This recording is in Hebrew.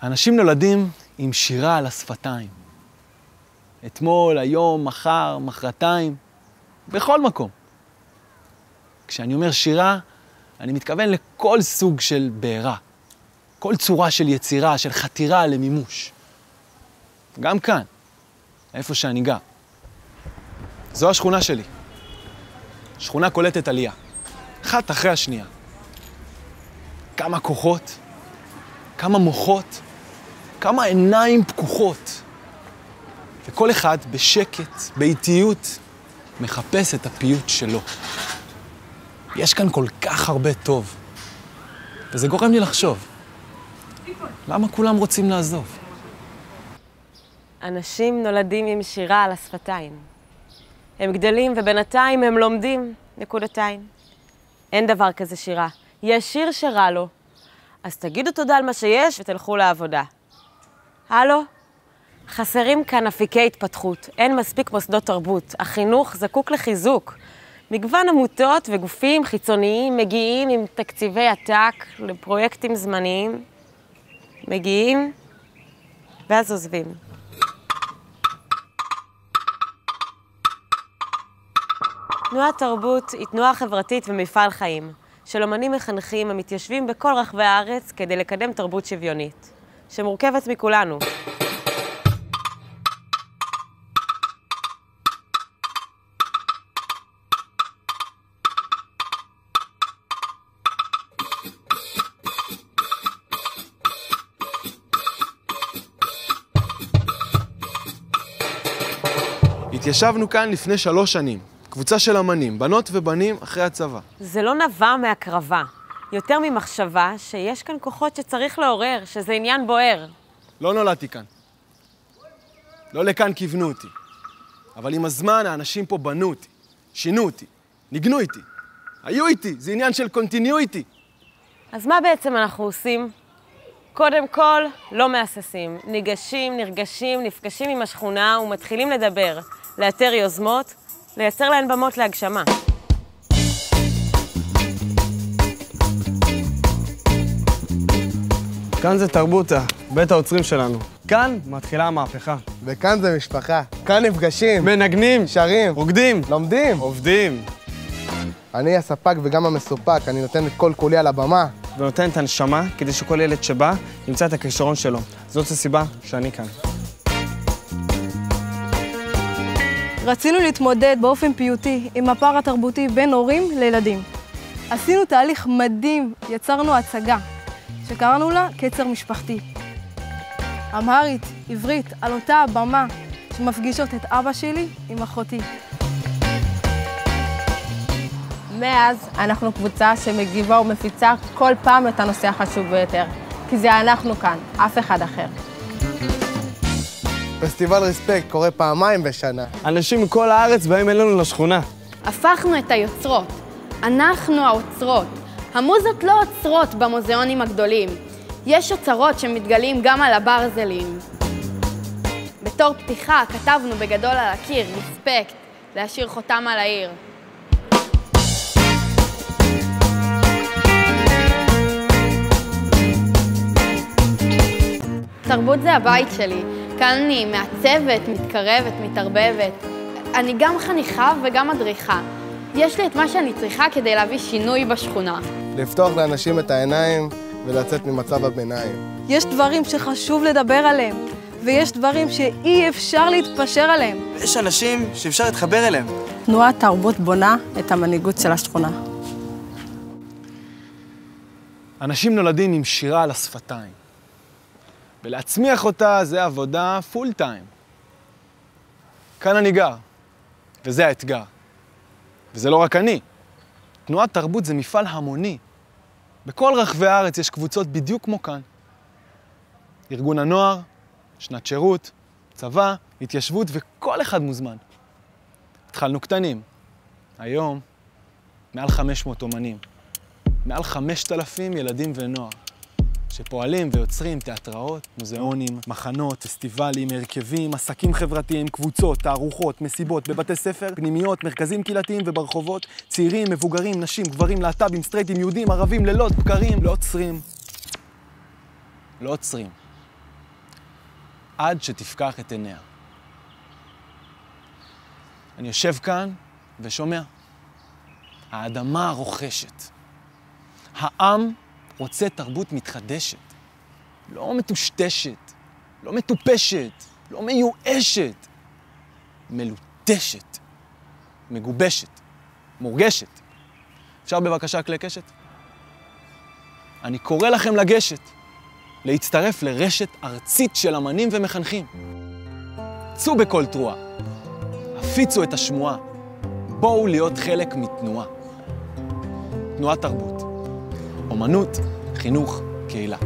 אנשים נולדים עם שירה על השפתיים. אתמול, היום, מחר, מחרתיים, בכל מקום. כשאני אומר שירה, אני מתכוון לכל סוג של בעירה. כל צורה של יצירה, של חתירה למימוש. גם כאן, איפה שאני גר. זו השכונה שלי. שכונה קולטת עלייה. אחת אחרי השנייה. כמה כוחות, כמה מוחות, כמה עיניים פקוחות. וכל אחד בשקט, באיטיות, מחפש את הפיוט שלו. יש כאן כל כך הרבה טוב. וזה גורם לי לחשוב. למה כולם רוצים לעזוב? אנשים נולדים עם שירה על השפתיים. הם גדלים ובינתיים הם לומדים, נקודתיים. אין דבר כזה שירה. יש שיר שרע לו. אז תגידו תודה על מה שיש ותלכו לעבודה. הלו? חסרים כאן אפיקי התפתחות. אין מספיק מוסדות תרבות. החינוך זקוק לחיזוק. מגוון עמותות וגופים חיצוניים מגיעים עם תקציבי עתק לפרויקטים זמניים. מגיעים ואז עוזבים. תנועת תרבות היא תנועה חברתית ומפעל חיים, של אומנים מחנכים המתיישבים בכל רחבי הארץ כדי לקדם תרבות שוויונית, שמורכבת מכולנו. התיישבנו כאן לפני 3 שנים. קבוצה של אמנים, בנות ובנים אחרי הצבא. זה לא נבע מהקרבה, יותר ממחשבה שיש כאן כוחות שצריך לעורר, שזה עניין בוער. לא נולדתי כאן. לא לכאן כיוונו אותי. אבל עם הזמן האנשים פה בנו אותי, שינו אותי, ניגנו איתי, היו איתי, זה עניין של קונטיניויטי. אז מה בעצם אנחנו עושים? קודם כל, לא מהססים. ניגשים, נרגשים, נפגשים עם השכונה ומתחילים לדבר, לאתר יוזמות, לייצר להן במות להגשמה. כאן זה תרבותה, בית האוצרים שלנו. כאן מתחילה המהפכה. וכאן זה משפחה. כאן נפגשים. מנגנים, שרים. רוקדים, לומדים. עובדים. אני הספק וגם המסופק, אני נותן את כל כולי על הבמה. ונותן את הנשמה כדי שכל ילד שבא ימצא את הכישרון שלו. זאת הסיבה שאני כאן. רצינו להתמודד באופן פיוטי עם הפער התרבותי בין הורים לילדים. עשינו תהליך מדהים, יצרנו הצגה, שקראנו לה קצר משפחתי. אמהרית, עברית, על אותה הבמה שמפגישות את אבא שלי עם אחותי. מאז אנחנו קבוצה שמגיבה ומפיצה כל פעם את הנושא החשוב ביותר, כי זה אנחנו כאן, אף אחד אחר. פסטיבל ריספקט קורה 2 בשנה. אנשים מכל הארץ באים אלינו לשכונה. הפכנו את היוצרות. אנחנו האוצרות. המוזות לא עוצרות במוזיאונים הגדולים. יש אוצרות שמתגלים גם על הברזלים. בתור פתיחה כתבנו בגדול על הקיר, ריספקט, להשאיר חותם על העיר. תרבות זה הבית שלי. כאן אני מעצבת, מתקרבת, מתערבבת. אני גם חניכה וגם מדריכה. יש לי את מה שאני צריכה כדי להביא שינוי בשכונה. לפתוח לאנשים את העיניים ולצאת ממצב הביניים. יש דברים שחשוב לדבר עליהם, ויש דברים שאי אפשר להתפשר עליהם. יש אנשים שאפשר להתחבר אליהם. תנועת תרבות בונה את המנהיגות של השכונה. אנשים נולדים עם שירה על השפתיים. ולהצמיח אותה זה עבודה פול טיים. כאן אני גר, וזה האתגר. וזה לא רק אני. תנועת תרבות זה מפעל המוני. בכל רחבי הארץ יש קבוצות בדיוק כמו כאן. ארגון הנוער, שנת שירות, צבא, התיישבות, וכל אחד מוזמן. התחלנו קטנים. היום, מעל 500 אומנים. מעל 5,000 ילדים ונוער. שפועלים ויוצרים תיאטראות, מוזיאונים, מחנות, פסטיבלים, הרכבים, עסקים חברתיים, קבוצות, תערוכות, מסיבות, בבתי ספר, פנימיות, מרכזים קהילתיים וברחובות, צעירים, מבוגרים, נשים, גברים, להט"בים, סטרייטים, יהודים, ערבים, לילות, בקרים, לא עוצרים. לא עוצרים. עד שתפקח את עיניה. אני יושב כאן ושומע. האדמה רוכשת. העם רוצה תרבות מתחדשת. לא מטושטשת, לא מטופשת, לא מיואשת. מלוטשת, מגובשת, מורגשת. אפשר בבקשה כלי קשת? אני קורא לכם לגשת, להצטרף לרשת ארצית של אמנים ומחנכים. צאו בכל תרועה, הפיצו את השמועה, בואו להיות חלק מתנועה. תנועת תרבות, אומנות, חינוך, קהילה.